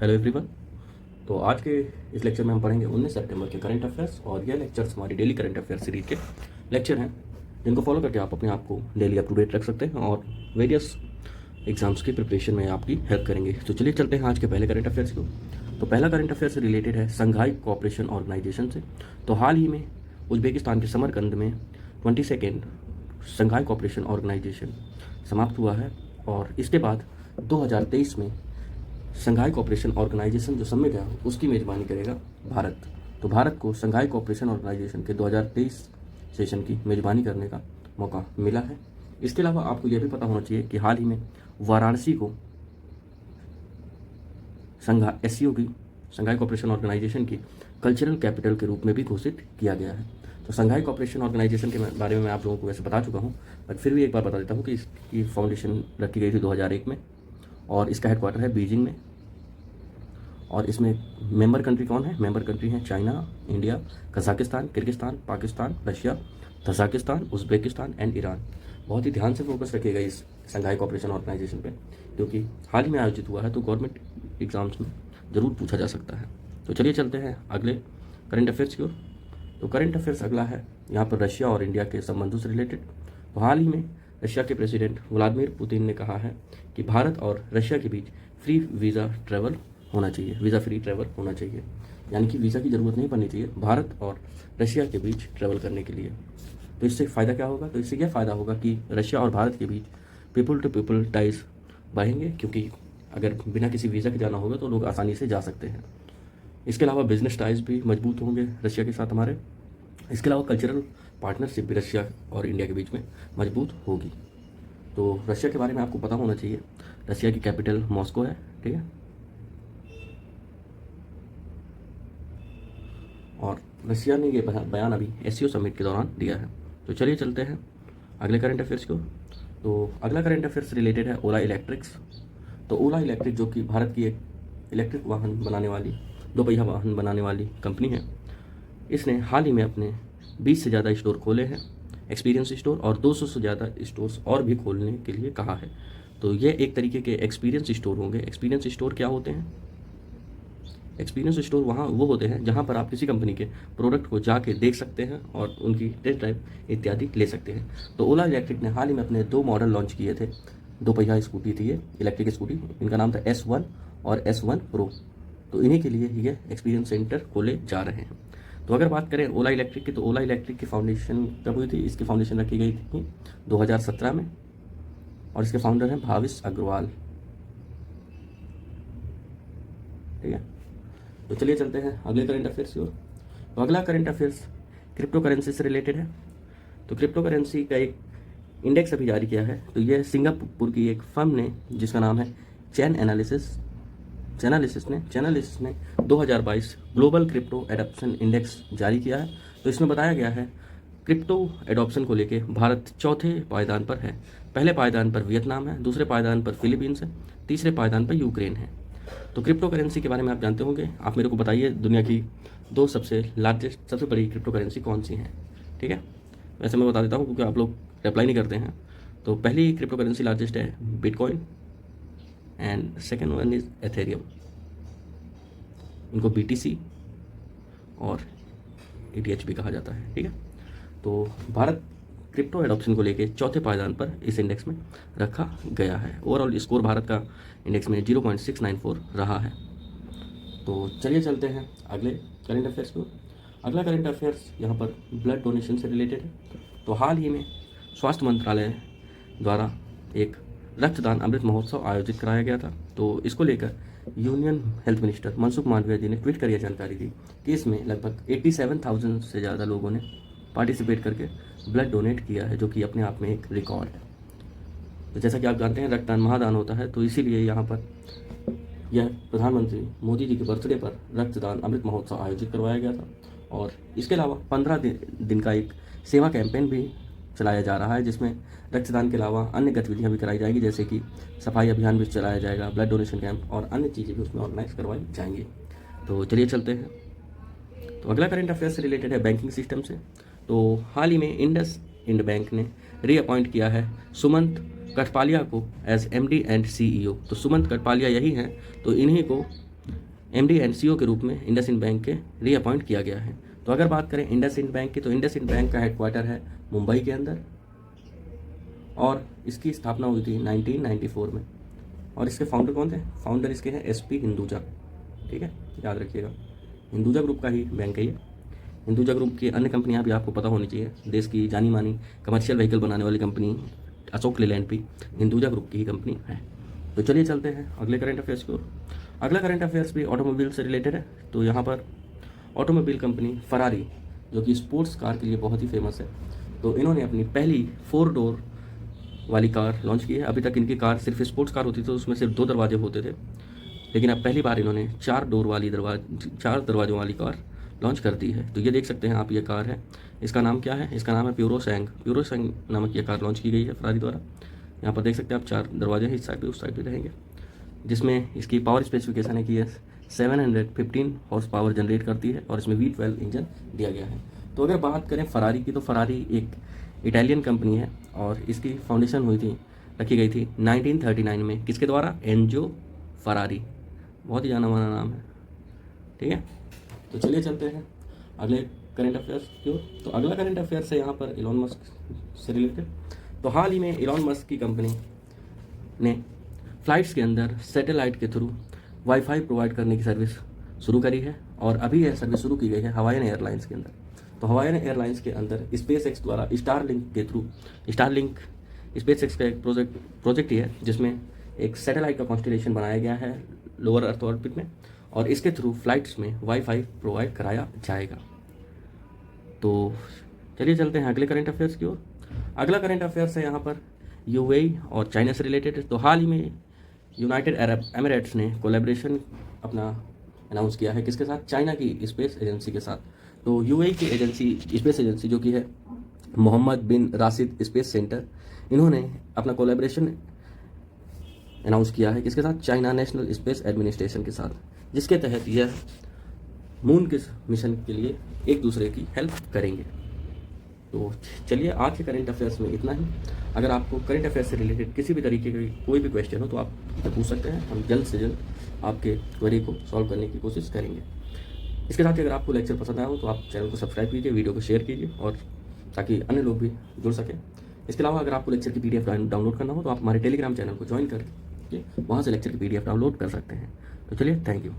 Hello everyone. तो आज के इस लेक्चर में हम पढ़ेंगे 19 सितंबर के करंट अफेयर्स, और यह लेक्चर्स हमारी डेली करंट अफेयर सीरीज के लेक्चर हैं, जिनको फॉलो करके आप अपने आप को डेली अप टू डेट रख सकते हैं और वेरियस एग्जाम्स की प्रिपरेशन में आपकी हेल्प करेंगे। तो चलिए चलते हैं आज के पहले करंट अफेयर्स को। तो पहला करंट अफेयर से रिलेटेड है संघाई कोऑपरेशन ऑर्गेनाइजेशन से। तो हाल ही में उज्बेकिस्तान के समरकंद में 22 संघाई कोऑपरेशन ऑर्गेनाइजेशन समाप्त हुआ है, और इसके बाद 2023 में संघाई कोऑपरेशन ऑर्गेनाइजेशन जो समिट है उसकी मेज़बानी करेगा भारत। तो भारत को संघाई कोऑपरेशन ऑर्गेनाइजेशन के 2023 सेशन की मेज़बानी करने का मौका मिला है। इसके अलावा आपको यह भी पता होना चाहिए कि हाल ही में वाराणसी को एससीओ की संघाई कोऑपरेशन ऑर्गेनाइजेशन की कल्चरल कैपिटल के रूप में भी घोषित किया गया है। तो संघाई कोऑपरेशन ऑर्गेनाइजेशन के बारे में मैं आप लोगों को वैसे बता चुका हूँ, बट फिर भी एक बार बता देता हूँ कि इसकी फाउंडेशन रखी गई थी 2001 में, और इसका हेडक्वार्टर है बीजिंग में। और इसमें मेंबर कंट्री कौन है? मेंबर कंट्री हैं China, India, Kazakhstan, Kyrgyzstan, Pakistan, Russia, Tajikistan, Uzbekistan and Iran. बहुत ही ध्यान से फोकस रखिएगा इस संघाई कोऑपरेशन ऑर्गेनाइजेशन पे, क्योंकि हाल ही में आयोजित हुआ है, तो गवर्नमेंट एग्जाम्स में ज़रूर पूछा जा सकता है। तो चलिए चलते हैं अगले करंट अफेयर्स की ओर। तो करंट अफेयर्स अगला है यहाँ पर रशिया और इंडिया के संबंधों से रिलेटेड। तो हाल ही में रशिया के प्रेसिडेंट व्लादिमीर पुतिन ने कहा है कि भारत और रशिया के बीच फ्री वीज़ा ट्रैवल होना चाहिए, वीज़ा फ्री ट्रैवल होना चाहिए, यानी कि वीज़ा की ज़रूरत नहीं पड़नी चाहिए भारत और रशिया के बीच ट्रैवल करने के लिए। तो इससे फ़ायदा क्या होगा? तो इससे यह फ़ायदा होगा कि रशिया और भारत के बीच पीपल टू पीपल टाइज बढ़ेंगे, क्योंकि अगर बिना किसी वीज़ा के जाना होगा तो लोग आसानी से जा सकते हैं। इसके अलावा बिजनेस टाइज भी मजबूत होंगे रशिया के साथ हमारे। इसके अलावा कल्चरल पार्टनरशिप भी रशिया और इंडिया के बीच में मजबूत होगी। तो रशिया के बारे में आपको पता होना चाहिए, रशिया की कैपिटल मॉस्को है, ठीक है। और रशिया ने ये बयान अभी एससीओ समिट के दौरान दिया है। तो चलिए चलते हैं अगले करंट अफेयर्स को। तो अगला करंट अफेयर्स रिलेटेड है ओला इलेक्ट्रिक्स। तो ओला इलेक्ट्रिक जो कि भारत की एक इलेक्ट्रिक वाहन बनाने वाली, दोपहिया वाहन बनाने वाली कंपनी है, इसने हाल ही में अपने 20 से ज़्यादा स्टोर खोले हैं, एक्सपीरियंस स्टोर, और 200 से ज़्यादा स्टोर्स और भी खोलने के लिए कहा है। तो ये एक तरीके के एक्सपीरियंस स्टोर होंगे। एक्सपीरियंस स्टोर क्या होते हैं? एक्सपीरियंस स्टोर वहाँ वो होते हैं जहाँ पर आप किसी कंपनी के प्रोडक्ट को जाके देख सकते हैं और उनकी टेस्ट ड्राइव इत्यादि ले सकते हैं। तो ओला इलेक्ट्रिक ने हाल ही में अपने 2 मॉडल लॉन्च किए थे, दोपहिया स्कूटी थी ये इलेक्ट्रिक स्कूटी, इनका नाम था S1 और S1 Pro। तो इन्हीं के लिए ये एक्सपीरियंस सेंटर खोले जा रहे हैं। तो अगर बात करें ओला इलेक्ट्रिक की, तो ओला इलेक्ट्रिक की फाउंडेशन कब हुई थी? इसकी फाउंडेशन रखी गई थी 2017 में, और इसके फाउंडर हैं भाविश अग्रवाल, ठीक है। तो चलिए चलते हैं अगले करंट अफेयर्स की ओर। तो अगला करंट अफेयर्स क्रिप्टो करेंसी से रिलेटेड है। तो क्रिप्टो करेंसी का एक इंडेक्स अभी जारी किया है। तो यह सिंगापुर की एक फर्म ने, जिसका नाम है चैनालिसिस ने 2022 ग्लोबल क्रिप्टो एडॉप्शन इंडेक्स जारी किया है। तो इसमें बताया गया है क्रिप्टो एडॉप्शन को लेके भारत चौथे पायदान पर है। पहले पायदान पर वियतनाम है, दूसरे पायदान पर फिलीपींस है, तीसरे पायदान पर यूक्रेन है। तो क्रिप्टो करेंसी के बारे में आप जानते होंगे। आप मेरे को बताइए दुनिया की 2 सबसे बड़ी क्रिप्टो करेंसी कौन सी हैं, ठीक है। वैसे मैं बता देता हूँ क्योंकि आप लोग रिप्लाई नहीं करते हैं। तो पहली क्रिप्टो करेंसी लार्जेस्ट है bitcoin, and second one is Ethereum, इनको BTC और ETH भी कहा जाता है, ठीक है। तो भारत क्रिप्टो एडॉप्शन को लेके चौथे पायदान पर इस इंडेक्स में रखा गया है। ओवरऑल स्कोर भारत का इंडेक्स में 0.694 रहा है। तो चलिए चलते हैं अगले करंट अफेयर्स को। अगला करंट अफेयर्स यहाँ पर ब्लड डोनेशन से रिलेटेड है। तो हाल ही में स्वास्थ्य मंत्रालय द्वारा एक रक्तदान अमृत महोत्सव आयोजित कराया गया था। तो इसको लेकर union health minister Mansukh Mandaviya ji ने ट्वीट कर यह जानकारी दी कि इसमें लगभग 87,000 से ज़्यादा लोगों ने पार्टिसिपेट करके ब्लड डोनेट किया है, जो कि अपने आप में एक रिकॉर्ड है। तो जैसा कि आप जानते हैं रक्तदान महादान होता है, तो इसीलिए यहाँ पर यह प्रधानमंत्री मोदी जी के बर्थडे पर रक्तदान अमृत महोत्सव आयोजित करवाया गया था। और इसके अलावा 15 दिन का एक सेवा कैंपेन भी चलाया जा रहा है, जिसमें रक्तदान के अलावा अन्य गतिविधियाँ भी कराई जाएंगी, जैसे कि सफाई अभियान भी चलाया जाएगा, ब्लड डोनेशन कैंप और अन्य चीज़ें भी उसमें ऑर्गेनाइज करवाई जाएंगी। तो चलिए चलते हैं। तो अगला करंट अफेयर्स से रिलेटेड है बैंकिंग सिस्टम से। तो हाल ही में इंड बैंक ने रीअपॉइंट किया है सुमंत कठपालिया को एज MD एंड CEO। तो सुमंत कठपालिया यही हैं, तो इन्हीं को एमडी एंड सीईओ के रूप में इंडसइंड बैंक के रीअपॉइंट किया गया है। तो अगर बात करें इंडसइंड बैंक की, तो इंडसइंड बैंक का हेडक्वार्टर है मुंबई के अंदर और इसकी स्थापना हुई थी 1994 में। और इसके फाउंडर कौन थे? फाउंडर इसके हैं एसपी हिंदुजा। ठीक है, याद रखिएगा, हिंदुजा ग्रुप का ही बैंक है ये। हिंदुजा ग्रुप की अन्य कंपनियां भी आपको पता होनी चाहिए। देश की जानी मानी कमर्शियल व्हीकल बनाने वाली कंपनी अशोक लेलैंड भी हिंदुजा ग्रुप की ही कंपनी है। तो चलिए चलते हैं अगले करंट अफेयर्स की ओर। अगला करंट अफेयर्स भी ऑटोमोबाइल से रिलेटेड है। तो यहाँ पर ऑटोमोबाइल कंपनी फरारी, जो कि स्पोर्ट्स कार के लिए बहुत ही फेमस है, तो इन्होंने अपनी पहली 4 डोर वाली कार लॉन्च की है। अभी तक इनकी कार सिर्फ स्पोर्ट्स कार होती थी, तो उसमें सिर्फ 2 दरवाजे होते थे, लेकिन अब पहली बार इन्होंने 4 दरवाजों वाली कार लॉन्च कर दी है। तो ये देख सकते हैं आप, ये कार है, इसका नाम क्या है? इसका नाम है प्यूरोसैंग नामक ये कार लॉन्च की गई है फरारी द्वारा। यहाँ पर देख सकते हैं आप 4 दरवाजे हैं, इस साइड पे उस साइड पे रहेंगे, जिसमें इसकी पावर स्पेसिफिकेशन है कि ये 715 हॉर्स पावर जनरेट करती है और इसमें V12 इंजन दिया गया है। तो अगर बात करें फरारी की, तो फरारी एक इटालियन कंपनी है और इसकी फाउंडेशन रखी गई थी 1939 में। किसके द्वारा? एंजो फरारी, बहुत ही जाना माना नाम है। ठीक है, तो चलिए चलते हैं अगले करंट अफेयर्स की ओर। तो अगला करंट अफेयर्स है यहाँ पर इलॉन मस्क से रिलेटेड। तो हाल ही में इलॉन मस्क की कंपनी ने फ्लाइट्स के अंदर सैटेलाइट के थ्रू वाईफाई प्रोवाइड करने की सर्विस शुरू करी है और अभी यह सर्विस शुरू की गई है हवाईयन एयरलाइंस के अंदर। तो हवाईयन एयरलाइंस के अंदर SpaceX द्वारा स्टारलिंक के थ्रू, स्टारलिंक SpaceX का एक प्रोजेक्ट ही है, जिसमें एक सैटेलाइट का कॉन्स्टलेशन बनाया गया है लोअर अर्थ ऑर्बिट में, और इसके थ्रू फ्लाइट्स में वाईफाई प्रोवाइड कराया जाएगा। तो चलिए चलते हैं अगले करंट अफेयर्स की ओर। अगला करंट अफेयर्स है यहाँ पर UAE और चाइना से रिलेटेड। तो हाल ही में यूनाइटेड अरब एमिरेट्स ने कोलैबोरेशन अपना अनाउंस किया है, किसके साथ? चाइना की स्पेस एजेंसी के साथ। तो UAE की स्पेस एजेंसी जो कि है मोहम्मद बिन राशिद स्पेस सेंटर, इन्होंने अपना कोलैबोरेशन अनाउंस किया है, किसके साथ? चाइना नेशनल स्पेस एडमिनिस्ट्रेशन के साथ, जिसके तहत यह मून के मिशन के लिए एक दूसरे की हेल्प करेंगे। तो चलिए, आज के करंट अफेयर्स में इतना ही। अगर आपको करंट अफेयर्स से रिलेटेड किसी भी तरीके का कोई भी क्वेश्चन हो तो आप पूछ सकते हैं, हम जल्द से जल्द आपके क्वेरी को सॉल्व करने की कोशिश करेंगे। इसके साथ ही अगर आपको लेक्चर पसंद आया हो तो आप चैनल को सब्सक्राइब कीजिए, वीडियो को शेयर कीजिए, और ताकि अन्य लोग भी जुड़ सकें। इसके अलावा अगर आपको लेक्चर की PDF डाउनलोड करना हो तो आप हमारे टेलीग्राम चैनल को ज्वाइन करके वहाँ से लेक्चर की PDF डाउनलोड कर सकते हैं। तो चलिए, थैंक यू।